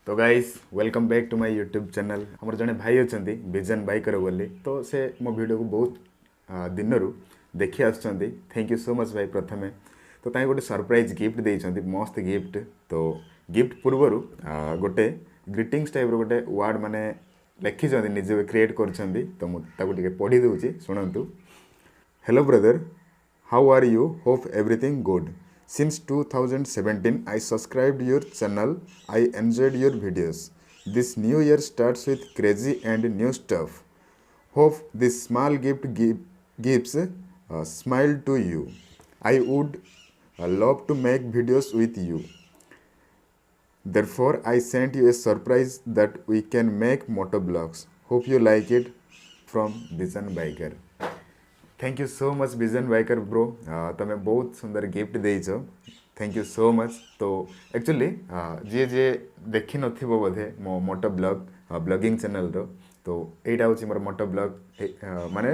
तो guys welcome back to my YouTube channel. हमर जने भाई अछंती विजन बाइकर बोली तो से मो वीडियो को बहुत दिनरू देखि आछंती। थैंक यू सो मच भाई। प्रथमे तो ताई गोटे सरप्राइज गिफ्ट देइछंती, मस्त गिफ्ट। तो गिफ्ट पूर्वरु गोटे ग्रीटिंग्स टाइप रो गोटे वर्ड माने लिखि छंती, निजे क्रिएट करछंती। तो मु ताको टिके पढी दउची, सुनंतु। Hello brother, how are you? Hope everything good. Since 2017, I subscribed your channel. I enjoyed your videos. This new year starts with crazy and new stuff. Hope this small gives a smile to you. I would love to make videos with you. Therefore, I sent you a surprise that we can make motovlogs. Hope you like it. From Vision Biker. Thank you so much vision biker bro. तमें बहुत सुंदर gift देइछ, thank you so much. तो actually जी जे देखि नथिबो बोधे मो मोटो ब्लॉग ब्लॉगिंग चैनल रो, तो एटा होची मोर मोटो ब्लॉग। माने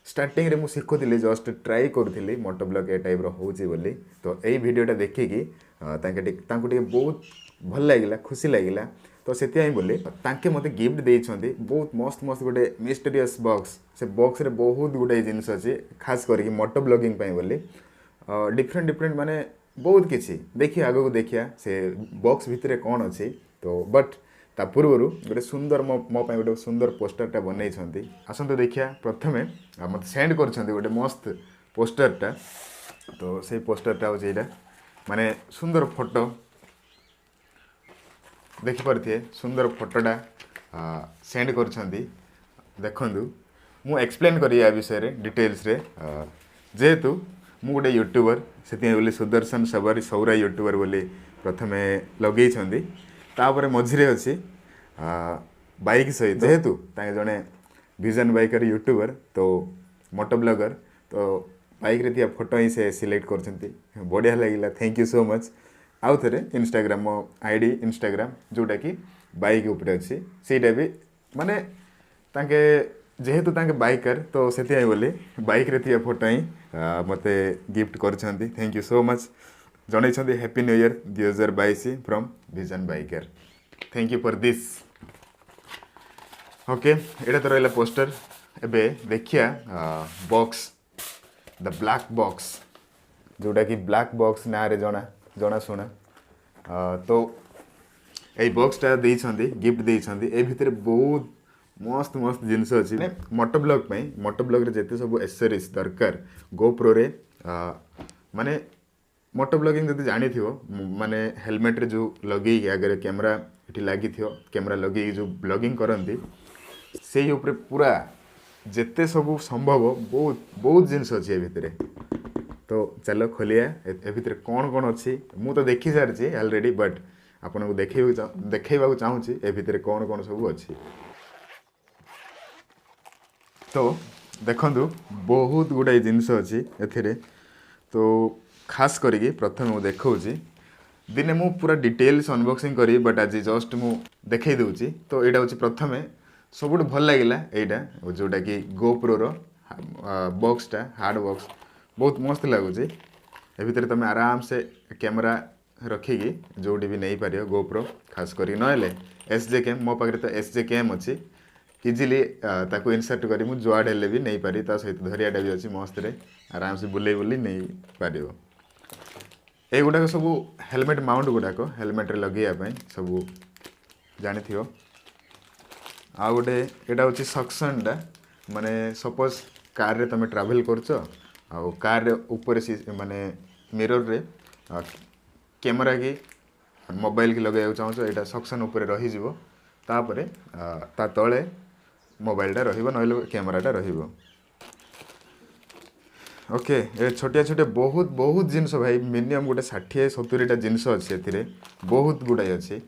स्टार्टिंग रे मु सिखुथिली, जस्ट ट्राई करथिली मोटो ब्लॉग ए टाइप रो होची बोली। तो एई वीडियोटा देखिकी तांको टिके बहुत भल लागिला, खुशी लागिला। तो से बोली तांके मते गिफ्ट देइछंती बहुत मस्त मस्त गोटे मिस्टीरियस बॉक्स। से बॉक्स रे बहुत गुडे जिनिस अछि, खास करके मोटो ब्लॉगिंग पई बोली। डिफरेंट डिफरेंट माने बहुत किछि देखि आगो को देखिया से बॉक्स भितरे कोन अछि। तो बट ता पूर्वरु गोटे सुंदर मो पई गोटे सुंदर पोस्टरटा बनै छंती। आसंतो देखिया प्रथमे मते सेंड करछंती गोटे मस्त पोस्टरटा। तो से पोस्टरटा हो जेटा माने सुंदर फोटो देखि पारथिए, सुंदर फोटोटा सेंड करछंती। देखंदु मु एक्सप्लेन करी या विषय रे डिटेल्स रे। जेहेतु मु गोटे यूट्यूबर सेति बोली सुदर्शन साबर सौरा यूट्यूबर बोली प्रथमे लगेई छंदी। तापर मझिरे अछि बाइक सहित, जेहेतु ताके जने विजन बाइकर यूट्यूबर तो मोटो ब्लॉगर, तो बाइक रे थिया फोटो ही से सिलेक्ट करछंती। बढ़िया लागिला, थैंक यू सो मच। आउ थे इंस्टाग्राम मो आईडी इंस्टाग्राम जोटा कि बाइक उपरे अच्छी सीटा भी माने तांके जेहेतु तांके बाइकर तो से बोली बाइक रे थिया फोटो ही मते गिफ्ट करछंती। Thank you so much. जनै छंती happy new year 2022 from vision biker. Thank you for this. Okay, एटा तो रहला पोस्टर। एबे देखिया बॉक्स, द ब्लैक बॉक्स, जोटा कि ब्लैक बॉक्स ना रे जना शुणा। तो ये बॉक्सटा देइछंती, गिफ्ट देइछंती। ए भितरे बहुत मस्त मस्त जिनिस अछि। मोटो ब्लॉग पई, मोटो ब्लॉग रे जेते सब एक्सेसरीज दरकार गोप्रो रे माने मोटो ब्लॉगिंग जदि जानि थियो माने हेलमेट रे जो लगे आगे कैमरा एठी लागी थियो, कैमरा लगे जो ब्लॉगिंग करंती सेही ऊपर पूरा जेते सब संभव बहुत बहुत जिनिस अछि ए भितरे। तो चलो खोलिया ए भितर कौन कौन अच्छी मु तो देखी सारी ऑलरेडी, बट आपन को देखा चाहूँगी ए भितर कौन कौन सब अच्छी। तो देखंतु बहुत गुड़ाई जिनस अच्छी एथिरे। तो खास करी प्रथम मु देखौची दिने मु पूरा डिटेल्स अनबॉक्सिंग करी, बट आज जस्ट मु देखै दउची। तो एटा होची प्रथमे सबुठ भल लागिला एटा जोटा कि गोप्रो रो बॉक्सटा हार्ड बॉक्स बहुत मस्त लगुच। ए भितर तुम आराम से कैमरा रखिकी जोटी भी नहीं पार गोप्रो, खास करी नहले एसजे कैम। मो पाखे तो एसजे कैम अच्छी, इजिली ताको इनसर्ट करी मु जुआड हेले भी नहीं पारी। ता सहित धरियाटा भी अच्छी मस्त रे आराम से बुले बुली नहीं पार। ए गुडाक सब हेलमेट माउंट गुडाक हेलमेट रे लगेया सब जानी थियो। आ गोटे एटा होची सक्शनटा, माने सपोज कार रे तुम ट्रैवल करछ आ कार ऊपर माने मिरर रे कैमरा की मोबाइल की लगे चाहूँ, यहाँ सक्शन उपर रही तापरे ता तले मोबाइलटा रहिबो नहले कैमराटा रहिबो। ओके, ये छोटिया छोटे बहुत बहुत जिनस भाई मिनिमम गोटे 60-70टा जिनस अच्छे एथिरे, बहुत गुड़ाई अच्छी।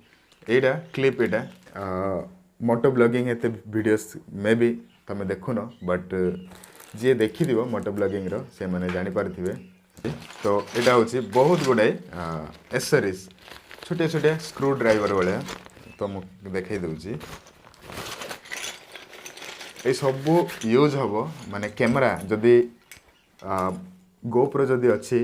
एटा क्लिप एटा मोटो ब्लॉगिंग एते वीडियोस मे बी तुम देखुन, बट जी देखी दिवो मोटो ब्लॉगिंग रो से माने जानि पारथिबे। तो एटा होची बहुत गुड़ाई एक्सेसरीज, छोटे छोटे स्क्रू ड्राइवर वाले तो मु देखै दउची। ए सब यूज हबो माने कैमरा जदि गोप्रो जदि अच्छी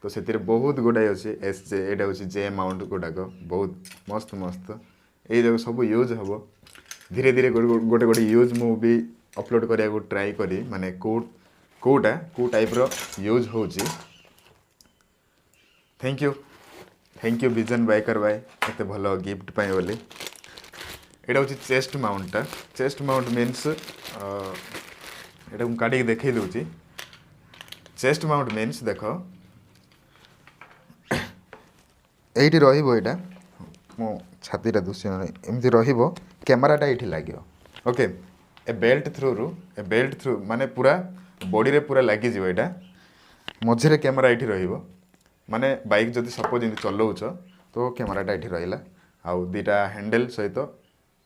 तो से बहुत गुड़ाए अच्छे एस जे एटा हूँ जे माउंट गुड़ाक बहुत मस्त मस्त ये जाक सब यूज हम धीरे धीरे गोटे गोटे यूज मु भी अपलोड करने ट्राए करी माने कोटा को टाइप रो यूज हो थैंक यू विजन बाइकर भाई एत भल गिफ्ट पाई बोली यहाँ हूँ चेस्ट माउंट मीन्स यहाँ काटिक देखई दूची चेस्ट माउंट मीन्स देख ये रहा मो छातीटा दूसरी एमती रैमराटा ये लगे ओके ए बेल्ट थ्रू माने पूरा बॉडी रे पूरा लगी यहाँ मझे कैमेरा ये माने बाइक जदि सपोज इनती चलाउछ तो कैमेराटा ये रहा आउ दीटा हैंडल सहित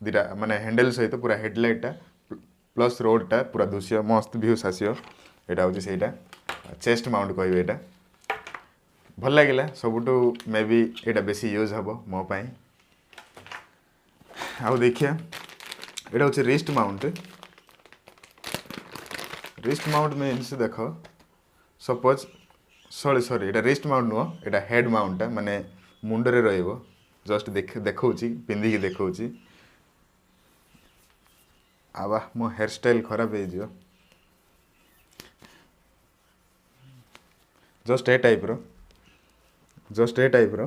दीटा माने हैंडल सहित पूरा हेडलाइटा प्लस रोडटा पूरा दृश्य मस्त व्यूज आसियो यहाँ हूँ से चेस्ट माउंट कह यहाँ भल लगे सबुठू मे बी यहाँ बेसी यूज हम मो पाई आउ देखिया यहाँ हूँ रिस्ट माउंट मीन्स देख सपोज सॉरी यहाँ रिस्ट माउंट नुह यहाँ हेड माउंटा माने मुंडरे रहिबो जस्ट देखा पिंधिकी देखा आवा मो हेयर स्टाइल खराब हो जस्ट ए टाइप रो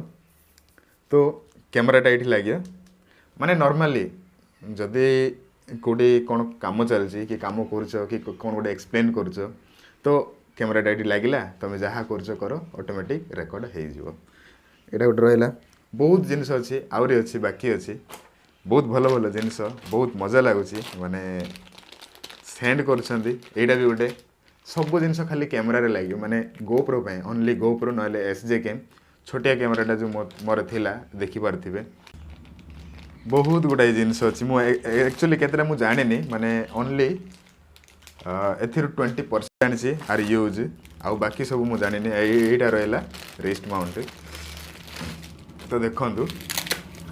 तो कैमराटा ये लगे माने नॉर्मली जदि कौटी कौन काम चलती कि कम कर कौन गोटे एक्सप्लेन कर तो कैमराटा ये लगे तुम जहाँ कर ऑटोमेटिक रेकर्ड हो यहाँ गोटे रहा बहुत जिनस अच्छी आहरी अच्छी बाकी अच्छी बहुत भल भल जिनस बहुत मजा लगुच माने सेंड करा भी गोटे सब जिनस खाली कैमरा लगे माने गोप्रो ओनली गोप्रो ना एसजे कैम छोटिया कैमराटा जो मोर थिला देखी पारे बहुत गुड़ाए जिनस अच्छी एक्चुअली केतटा मु जानी माने ओनली एथिर 20% आनी आर यूज आउ बाकी सब मु जानी यहीटा रहा रिस्ट माउंट तो देखु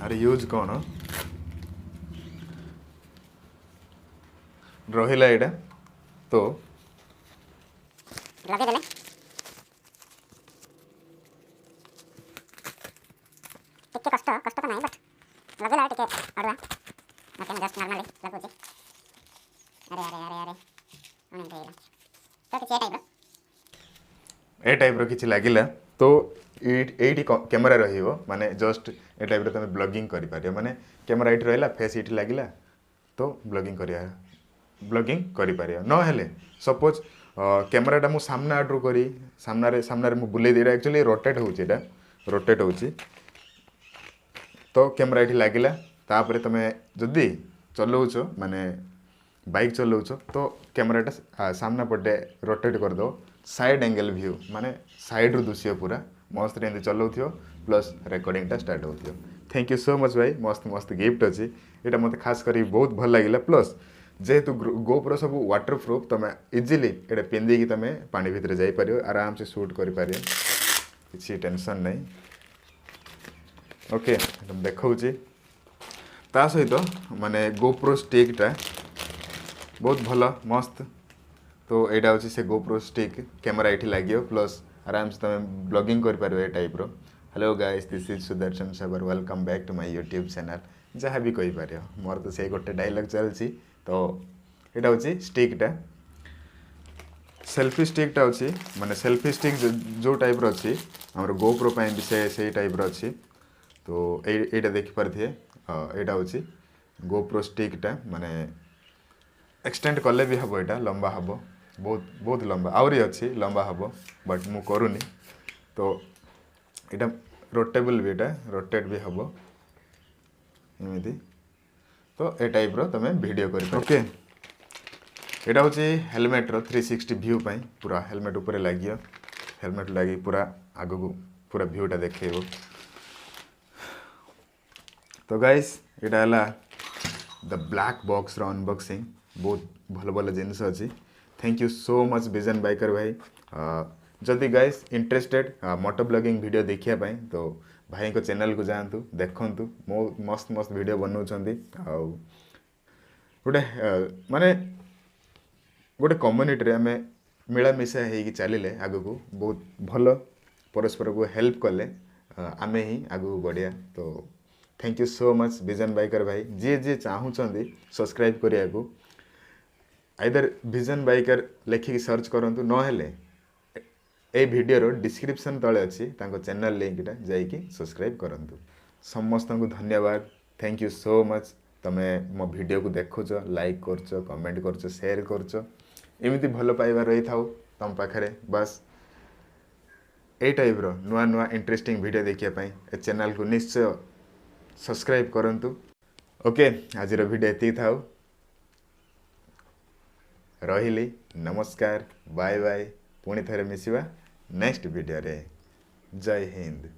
आर यूज कौन रहिला एटा तो लगे टिके कष्ट तो नहीं बट लगे टिके अड़वा ओके जस्ट नॉर्मली लगुची अरे अरे तो किसी टाइप रो किछि लागिला तो एटी कैमरा रहिबो माने जस्ट ए टाइप रो तमे ब्लॉगिंग करि पारियो माने कैमरा एटी रहला फेस एटी लागिला तो ब्लॉगिंग करि पारियो न हेले सपोज कैमराटा मु सामना आड्रु करी सामना मु बुले देरा एक्चुअली रोटेट होची तो कैमरा ये लगिला तापर तुम जदि चलाउछ माने बाइक चलाउछ तो कैमराटा सामना पटे रोटेट कर दो साइड एंगल व्यू माने साइड रू दृश्य पूरा मस्त रे चलाउ प्लस रेकर्डिंगटा स्टार्ट हो थैंक यू सो मच भाई मस्त मस्त गिफ्ट अच्छी यहाँ मत खास करी बहुत भल लगे प्लस जेहेतु गोप्रो सब वाटर प्रूफ तुम इजिली ये पिंधिकी तुम पानी भितर जापर आराम से शूट कर किसी टेंशन नहीं ओके देखा ता सहित माने गोप्रो स्टिकटा बहुत भल मस्त तो यहाँ हूँ से गोप्रो स्टिक कैमरा ये लगे प्लस आराम से तुम ब्लॉगिंग कर पार टाइप रो hello guys this is Sudarshan Sabar welcome back to my YouTube channel जहाँ भी कही पार मोर तो से गोटे डायलॉग चलती तो यहाँ हूँ स्टिकटा सेल्फी स्टिकटा अच्छी माने सेल्फी स्टिक जो टाइप रो अच्छी आम गोप्रो भी से टाइप रो अच्छी तो यहाँ देखिपारे यहाँ हूँ गोप्रो स्टिकटा माने एक्सटेंड कले भी हम यहाँ लंबा हम बहुत बहुत लंबा आहरी अच्छी लंबा हम बट मु करूनी तो यहाँ रोटेबल भी यहाँ रोटेट भी हम एमती तो ए टाइप रो तुम वीडियो कर ओके यहाँ हूँ हेलमेट रो 360 व्यू पाई पूरा हेलमेट ऊपर लगे हेलमेट लगी पूरा आग को पूरा व्यूटा देखो तो गाइस यहाँ द ब्लैक बॉक्स रो अनबॉक्सिंग बहुत भल भल जिनस अच्छी thank you so much vision Biker भाई जदि guys interested moto vlogging video देखिया पाई तो भाई को चैनल को जातु देखु मो मस्त मस्त वीडियो बनाऊँगी आउ गोटे माने गोटे कम्युनिटी आम मिलामिशा हो चलिले आग को बहुत भल परस्पर को हेल्प कले आमे ही आगू बढ़िया। तो thank you so much vision Biker भाई जी जी चाहूँगी सब्सक्राइब करिया को आइदर विजन बाइकर लेखिकी सर्च करंतु नहेले ए वीडियो डिस्क्रिप्शन तले अच्छी चैनल लिंकटा जाइए सब्सक्राइब करंतु। समस्त को धन्यवाद थैंक यू सो मच तमे मो वीडियो को देखुच लाइक करछ कमेंट करछ शेयर करछ एमती भल पाइबा रही थाउ तुम पाखरे बस ए टाइप रो नुआ नुआ इंटरेस्टिंग वीडियो देखिया ए चैनल को निश्चय सब्सक्राइब करंतु। ओके आज वीडियो एति थाउ रहिली नमस्कार बाय बाय पुणी थे मिसिवा नेक्स्ट वीडियो रे जय हिंद।